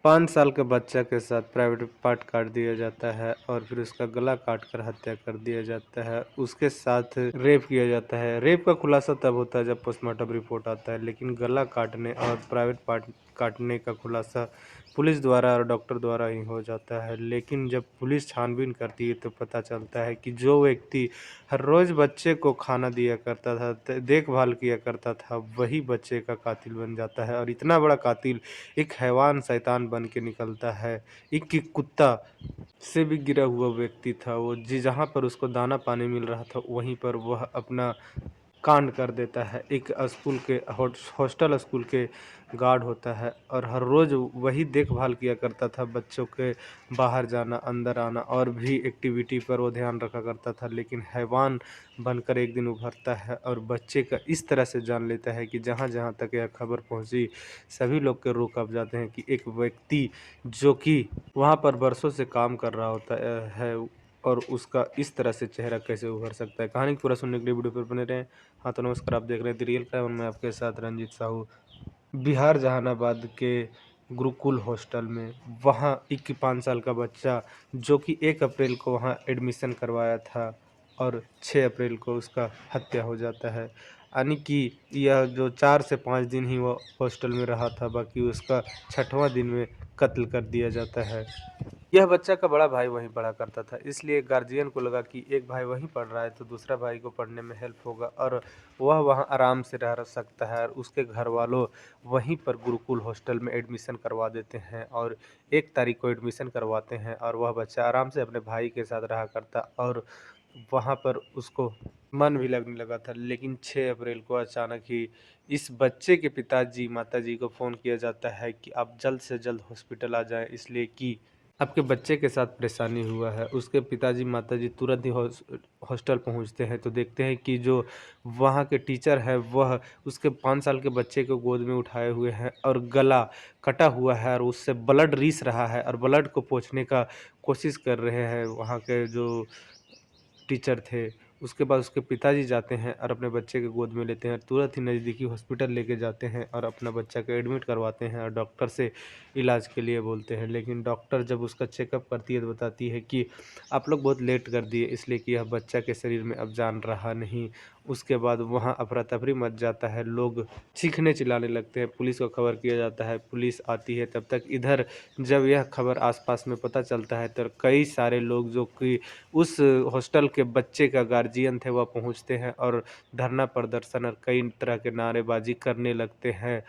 5 साल के बच्चा के साथ प्राइवेट पार्ट काट दिया जाता है और फिर उसका गला काट कर हत्या कर दिया जाता है। उसके साथ रेप किया जाता है। रेप का खुलासा तब होता है जब पोस्टमार्टम रिपोर्ट आता है, लेकिन गला काटने और प्राइवेट पार्ट काटने का खुलासा पुलिस द्वारा और डॉक्टर द्वारा ही हो जाता है। लेकिन जब पुलिस छानबीन करती है तो पता चलता है कि जो व्यक्ति हर रोज़ बच्चे को खाना दिया करता था, देखभाल किया करता था, वही बच्चे का कातिल बन जाता है। और इतना बड़ा कातिल एक हैवान शैतान बन के निकलता है। एक कुत्ता से भी गिरा हुआ व्यक्ति था वो, जहाँ पर उसको दाना पानी मिल रहा था वहीं पर वह अपना कांड कर देता है। एक स्कूल के हॉस्टल स्कूल के गार्ड होता है और हर रोज़ वही देखभाल किया करता था बच्चों के बाहर जाना, अंदर आना और भी एक्टिविटी पर वो ध्यान रखा करता था। लेकिन हैवान बनकर एक दिन उभरता है और बच्चे का इस तरह से जान लेता है कि जहाँ-जहाँ तक यह खबर पहुँची, सभी लोग के रूह काँप जाते हैं कि एक व्यक्ति जो कि वहाँ पर बरसों से काम कर रहा होता है और उसका इस तरह से चेहरा कैसे उभर सकता है। कहानी को पूरा सुनने के लिए वीडियो पर बने रहें। हाँ, तो नमस्कार, आप देख रहे हैं द रियल क्राइम और मैं आपके साथ रंजीत साहू। बिहार जहानाबाद के गुरुकुल हॉस्टल में वहाँ एक 5 साल का बच्चा जो कि 1 अप्रैल को वहाँ एडमिशन करवाया था और 6 अप्रैल को उसका हत्या हो जाता है। यानी कि यह जो 4 से 5 दिन ही वो हॉस्टल में रहा था, बाकी उसका 6वाँ दिन में कत्ल कर दिया जाता है। यह बच्चा का बड़ा भाई वहीं पढ़ा करता था, इसलिए गार्जियन को लगा कि एक भाई वहीं पढ़ रहा है तो दूसरा भाई को पढ़ने में हेल्प होगा और वह वहाँ आराम से रह सकता है। और उसके घर वालों वहीं पर गुरुकुल हॉस्टल में एडमिशन करवा देते हैं और 1 तारीख को एडमिशन करवाते हैं और वह बच्चा आराम से अपने भाई के साथ रहा करता और वहाँ पर उसको मन भी लगने लगा था। लेकिन 6 अप्रैल को अचानक ही इस बच्चे के पिताजी माताजी को फ़ोन किया जाता है कि आप जल्द से जल्द हॉस्पिटल आ जाएँ, इसलिए कि आपके बच्चे के साथ परेशानी हुआ है। उसके पिताजी माताजी तुरंत ही हॉस्टल पहुँचते हैं तो देखते हैं कि जो वहाँ के टीचर हैं वह उसके 5 साल के बच्चे को गोद में उठाए हुए हैं और गला कटा हुआ है और उससे ब्लड रिस रहा है और ब्लड को पोंछने का कोशिश कर रहे हैं वहाँ के जो टीचर थे। उसके बाद उसके पिताजी जाते हैं और अपने बच्चे को गोद में लेते हैं, तुरंत ही नज़दीकी हॉस्पिटल लेके जाते हैं और अपना बच्चा को एडमिट करवाते हैं और डॉक्टर से इलाज के लिए बोलते हैं। लेकिन डॉक्टर जब उसका चेकअप करती है तो बताती है कि आप लोग बहुत लेट कर दिए, इसलिए कि यह बच्चा के शरीर में अब जान रहा नहीं। उसके बाद वहाँ अफरा-तफरी मच जाता है, लोग चीखने चिल्लाने लगते हैं, पुलिस को खबर किया जाता है, पुलिस आती है। तब तक इधर जब यह खबर आस-पास में पता चलता है तो कई सारे लोग जो कि उस हॉस्टल के बच्चे का गार्जियन थे वह पहुँचते हैं और धरना प्रदर्शन और कई तरह के नारेबाज़ी करने लगते हैं।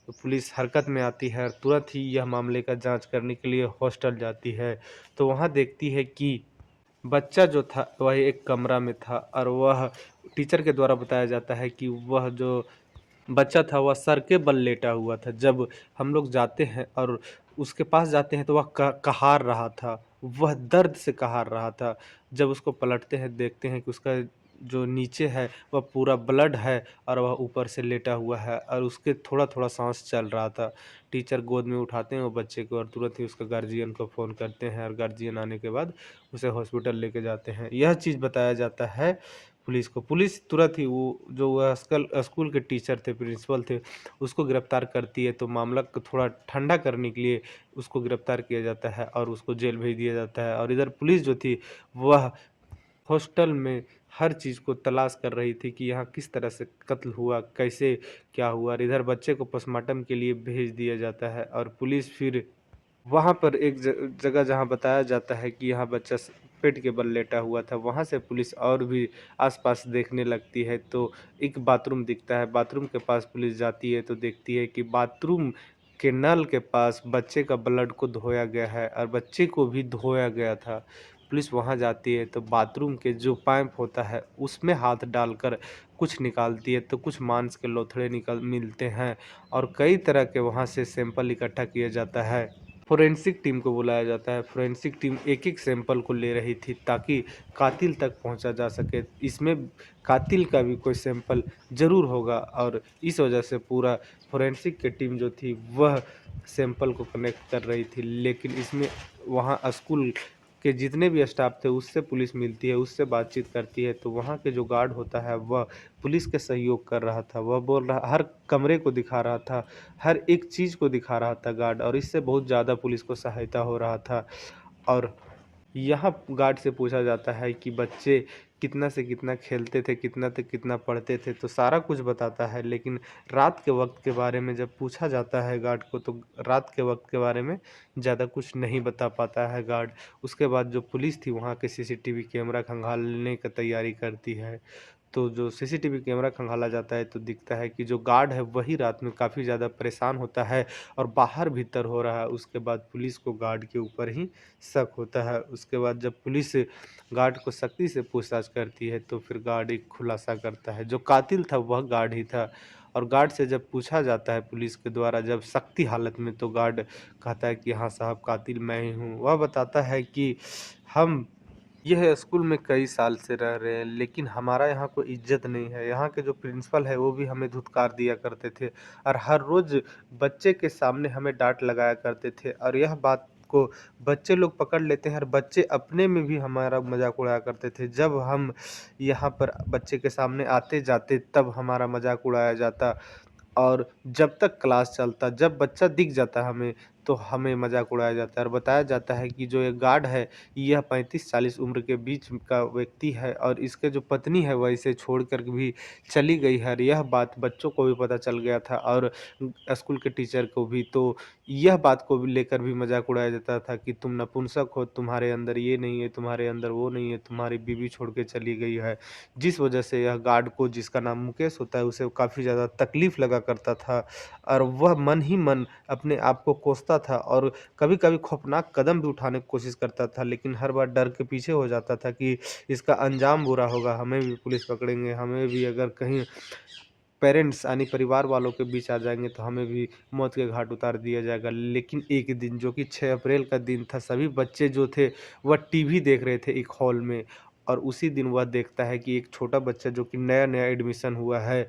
तो पुलिस हरकत में आती है और तुरंत ही यह मामले का जाँच करने के लिए हॉस्टल जाती है। तो वहाँ देखती है कि बच्चा जो था वह एक कमरा में था और वह टीचर के द्वारा बताया जाता है कि वह जो बच्चा था वह सर के बल लेटा हुआ था। जब हम लोग जाते हैं और उसके पास जाते हैं तो वह कहार रहा था, वह दर्द से कहार रहा था। जब उसको पलटते हैं देखते हैं कि उसका जो नीचे है वह पूरा ब्लड है और वह ऊपर से लेटा हुआ है और उसके थोड़ा-थोड़ा साँस चल रहा था। टीचर गोद में उठाते हैं वो बच्चे को और तुरंत ही उसका गार्जियन को फ़ोन करते हैं और गार्जियन आने के बाद उसे हॉस्पिटल लेके जाते हैं। यह चीज़ बताया जाता है पुलिस को। पुलिस तुरंत ही वो जो वह स्कूल के टीचर थे, प्रिंसिपल थे, उसको गिरफ्तार करती है। तो मामला को थोड़ा ठंडा करने के लिए उसको गिरफ्तार किया जाता है और उसको जेल भेज दिया जाता है। और इधर पुलिस जो थी वह हॉस्टल में हर चीज़ को तलाश कर रही थी कि यहाँ किस तरह से कत्ल हुआ, कैसे क्या हुआ? और इधर बच्चे को पोस्टमार्टम के लिए भेज दिया जाता है और पुलिस फिर वहाँ पर एक जगह जहाँ बताया जाता है कि यहाँ बच्चा पेट के बल लेटा हुआ था, वहाँ से पुलिस और भी आस-पास देखने लगती है, तो एक बाथरूम दिखता है। बाथरूम के पास पुलिस जाती है तो देखती है कि बाथरूम के नल के पास बच्चे का ब्लड को धोया गया है और बच्चे को भी धोया गया था। पुलिस वहाँ जाती है तो बाथरूम के जो पाइप होता है उसमें हाथ डालकर कुछ निकालती है तो कुछ मांस के लोथड़े मिलते हैं और कई तरह के वहाँ से सैंपल इकट्ठा किया जाता है। फोरेंसिक टीम को बुलाया जाता है। फोरेंसिक टीम एक-एक सैंपल को ले रही थी ताकि कातिल तक पहुँचा जा सके। इसमें कातिल का भी कोई सैंपल ज़रूर होगा और इस वजह से पूरा फोरेंसिक की टीम जो थी वह सैंपल को कलेक्ट कर रही थी। लेकिन इसमें वहाँ स्कूल के जितने भी स्टाफ थे उससे पुलिस मिलती है, उससे बातचीत करती है, तो वहाँ के जो गार्ड होता है वह पुलिस के सहयोग कर रहा था। वह बोल रहा हर कमरे को दिखा रहा था, हर एक चीज़ को दिखा रहा था गार्ड, और इससे बहुत ज़्यादा पुलिस को सहायता हो रहा था। और यहाँ गार्ड से पूछा जाता है कि बच्चे कितना से कितना खेलते थे, कितना से कितना पढ़ते थे, तो सारा कुछ बताता है। लेकिन रात के वक्त के बारे में जब पूछा जाता है गार्ड को, तो रात के वक्त के बारे में ज़्यादा कुछ नहीं बता पाता है गार्ड। उसके बाद जो पुलिस थी वहाँ के सीसीटीवी कैमरा खंगालने की तैयारी करती है। तो जो सीसीटीवी कैमरा खंगाला जाता है तो दिखता है कि जो गार्ड है वही रात में काफ़ी ज़्यादा परेशान होता है और बाहर भीतर हो रहा है। उसके बाद पुलिस को गार्ड के ऊपर ही शक होता है। उसके बाद जब पुलिस गार्ड को सख्ती से पूछताछ करती है तो फिर गार्ड एक खुलासा करता है, जो कातिल था वह गार्ड ही था। और गार्ड से जब पूछा जाता है पुलिस के द्वारा जब सख्ती हालत में, तो गार्ड कहता है कि हाँ साहब, कातिल मैं ही हूँ। वह बताता है कि हम यह स्कूल में कई साल से रह रहे हैं, लेकिन हमारा यहाँ कोई इज्जत नहीं है। यहाँ के जो प्रिंसिपल है वो भी हमें धुतकार दिया करते थे और हर रोज़ बच्चे के सामने हमें डांट लगाया करते थे, और यह बात को बच्चे लोग पकड़ लेते हैं और बच्चे अपने में भी हमारा मजाक उड़ाया करते थे। जब हम यहाँ पर बच्चे के सामने आते जाते तब हमारा मजाक उड़ाया जाता, और जब तक क्लास चलता, जब बच्चा दिख जाता हमें, तो हमें मज़ाक उड़ाया जाता है और बताया जाता है कि जो ये गार्ड है, यह 35-40 उम्र के बीच का व्यक्ति है और इसके जो पत्नी है वह इसे छोड़कर भी चली गई है। और यह बात बच्चों को भी पता चल गया था और स्कूल के टीचर को भी। तो यह बात को भी लेकर भी मज़ाक उड़ाया जाता था कि तुम नपुंसक हो, तुम्हारे अंदर ये नहीं है, तुम्हारे अंदर वो नहीं है, तुम्हारी बीवी छोड़ के चली गई है। जिस वजह से यह गार्ड को, जिसका नाम मुकेश होता है, उसे काफ़ी ज़्यादा तकलीफ़ लगा करता था और वह मन ही मन अपने आप को कोसता था और कभी-कभी खौफनाक कदम भी उठाने की कोशिश करता था, लेकिन हर बार डर के पीछे हो जाता था कि इसका अंजाम बुरा होगा, हमें भी पुलिस पकड़ेंगे, हमें भी अगर कहीं पेरेंट्स यानी परिवार वालों के बीच आ जाएँगे तो हमें भी मौत के घाट उतार दिया जाएगा। लेकिन एक दिन, जो कि 6 अप्रैल का दिन था, सभी बच्चे जो थे वह टीवी देख रहे थे एक हॉल में, और उसी दिन वह देखता है कि एक छोटा बच्चा जो कि नया-नया एडमिशन हुआ है,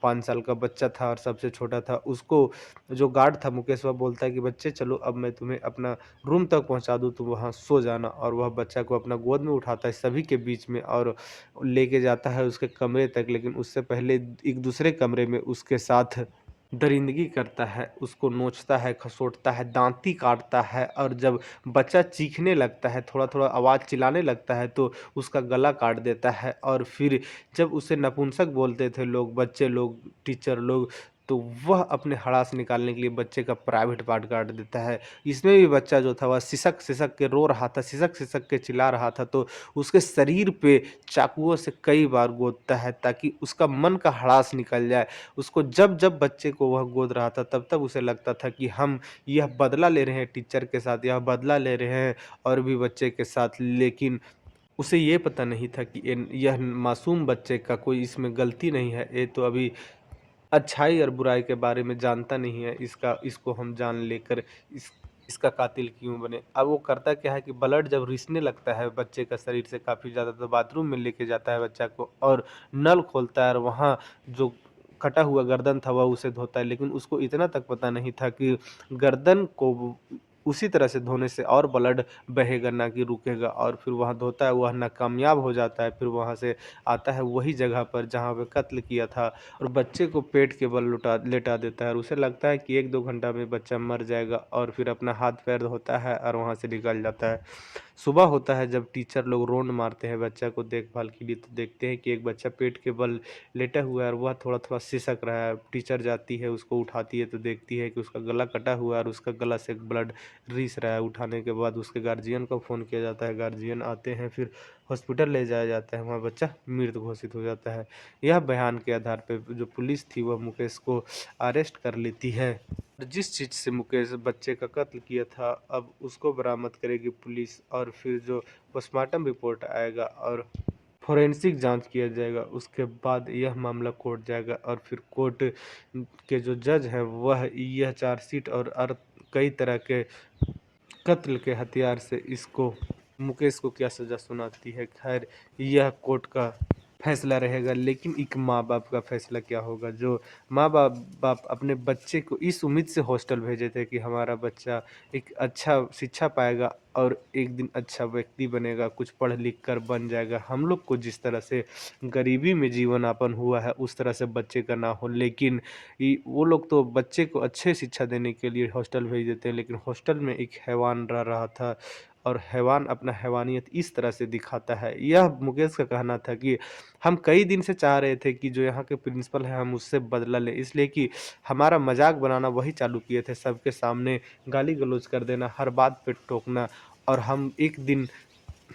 5 साल का बच्चा था और सबसे छोटा था, उसको जो गार्ड था मुकेश, वह बोलता है कि बच्चे चलो, अब मैं तुम्हें अपना रूम तक पहुँचा दूँ, तुम वहाँ सो जाना। और वह बच्चा को अपना गोद में उठाता है सभी के बीच में और लेके जाता है उसके कमरे तक, लेकिन उससे पहले एक दूसरे कमरे में उसके साथ दरिंदगी करता है, उसको नोचता है, खसोटता है, दाँती काटता है, और जब बच्चा चीखने लगता है, थोड़ा-थोड़ा आवाज़ चिल्लाने लगता है, तो उसका गला काट देता है। और फिर जब उसे नपुंसक बोलते थे लोग, बच्चे लोग, टीचर लोग, तो वह अपने हड़ास निकालने के लिए बच्चे का प्राइवेट पार्ट काट देता है। इसमें भी बच्चा जो था वह सिसक-सिसक के रो रहा था, सिसक-सिसक के चिल्ला रहा था, तो उसके शरीर पे चाकुओं से कई बार गोदता है ताकि उसका मन का हड़ास निकल जाए। उसको जब-जब बच्चे को वह गोद रहा था तब-तब उसे लगता था कि हम यह बदला ले रहे हैं टीचर के साथ, यह बदला ले रहे हैं और भी बच्चे के साथ। लेकिन उसे ये पता नहीं था कि यह मासूम बच्चे का कोई इसमें गलती नहीं है। ये तो अभी अच्छाई और बुराई के बारे में जानता नहीं है, इसको हम जान लेकर इसका कातिल क्यों बने। अब वो करता क्या है कि ब्लड जब रिसने लगता है बच्चे का शरीर से काफ़ी ज़्यादा, तो बाथरूम में लेके जाता है बच्चा को और नल खोलता है और वहाँ जो कटा हुआ गर्दन था वह उसे धोता है। लेकिन उसको इतना तक पता नहीं था कि गर्दन को उसी तरह से धोने से और ब्लड बहेगा, ना कि रुकेगा। और फिर वहाँ धोता है, वह नाकामयाब हो जाता है। फिर वहाँ से आता है वही जगह पर जहाँ पे कत्ल किया था और बच्चे को पेट के बल लेटा देता है, और उसे लगता है कि 1-2 घंटा में बच्चा मर जाएगा, और फिर अपना हाथ पैर धोता है और वहाँ से निकल जाता है। सुबह होता है जब टीचर लोग रोंड मारते हैं बच्चा को देखभाल के लिए, तो देखते हैं कि एक बच्चा पेट के बल लेटा हुआ है और वह थोड़ा-थोड़ा सिसक रहा है। टीचर जाती है, उसको उठाती है, तो देखती है कि उसका गला कटा हुआ है और उसका गला से ब्लड रिस रहा है। उठाने के बाद उसके गार्जियन को फ़ोन किया जाता है, गार्जियन आते हैं, फिर हॉस्पिटल ले जाया जाता है, वहाँ बच्चा मृत घोषित हो जाता है। यह बयान के आधार पे जो पुलिस थी वह मुकेश को अरेस्ट कर लेती है। जिस चीज़ से मुकेश बच्चे का कत्ल किया था, अब उसको बरामद करेगी पुलिस, और फिर जो पोस्टमार्टम रिपोर्ट आएगा और फोरेंसिक जांच किया जाएगा, उसके बाद यह मामला कोर्ट जाएगा और फिर कोर्ट के जो जज हैं वह यह चार्जशीट और कई तरह के कत्ल के हथियार से इसको मुकेश को क्या सज़ा सुनाती है। खैर, यह कोर्ट का फैसला रहेगा, लेकिन एक माँ-बाप का फैसला क्या होगा? जो माँ-बाप अपने बच्चे को इस उम्मीद से हॉस्टल भेजे थे कि हमारा बच्चा एक अच्छा शिक्षा पाएगा और एक दिन अच्छा व्यक्ति बनेगा, कुछ पढ़ लिख कर बन जाएगा। हम लोग को जिस तरह से गरीबी में जीवन यापन हुआ है, उस तरह से बच्चे का ना हो। लेकिन वो लोग तो बच्चे को अच्छे शिक्षा देने के लिए हॉस्टल भेज देते हैं, लेकिन हॉस्टल में एक हैवान रह रहा था और हैवान अपना हैवानियत इस तरह से दिखाता है। यह मुकेश का कहना था कि हम कई दिन से चाह रहे थे कि जो यहाँ के प्रिंसिपल हैं हम उससे बदला लें, इसलिए कि हमारा मज़ाक बनाना वही चालू किए थे, सबके सामने गाली-गलौज कर देना, हर बात पे टोकना, और हम एक दिन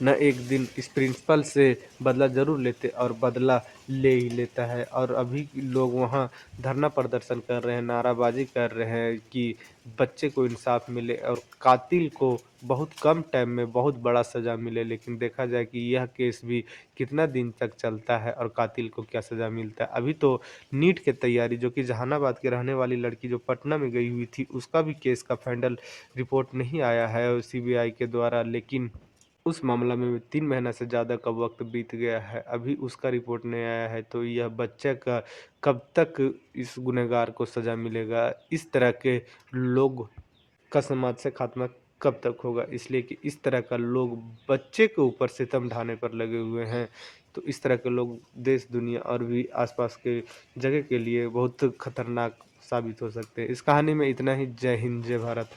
न एक दिन इस प्रिंसिपल से बदला ज़रूर लेते और बदला ले ही लेता है। और अभी लोग वहाँ धरना प्रदर्शन कर रहे हैं, नाराबाज़ी कर रहे हैं कि बच्चे को इंसाफ़ मिले और कातिल को बहुत कम टाइम में बहुत बड़ा सज़ा मिले। लेकिन देखा जाए कि यह केस भी कितना दिन तक चलता है और कातिल को क्या सज़ा मिलता है। अभी तो नीट की तैयारी, जो कि जहानाबाद की रहने वाली लड़की जो पटना में गई हुई थी, उसका भी केस का फाइनल रिपोर्ट नहीं आया है सीबीआई के द्वारा, लेकिन उस मामला में 3 महीना से ज़्यादा का वक़्त बीत गया है, अभी उसका रिपोर्ट नहीं आया है, तो यह बच्चे का कब तक इस गुनहगार को सज़ा मिलेगा? इस तरह के लोग का समाज से खात्मा कब तक होगा? इसलिए कि इस तरह का लोग बच्चे के ऊपर सितम ढाने पर लगे हुए हैं, तो इस तरह के लोग देश, दुनिया और भी आस-पास के जगह के लिए बहुत खतरनाक साबित हो सकते हैं। इस कहानी में इतना ही। जय हिंद, जय भारत।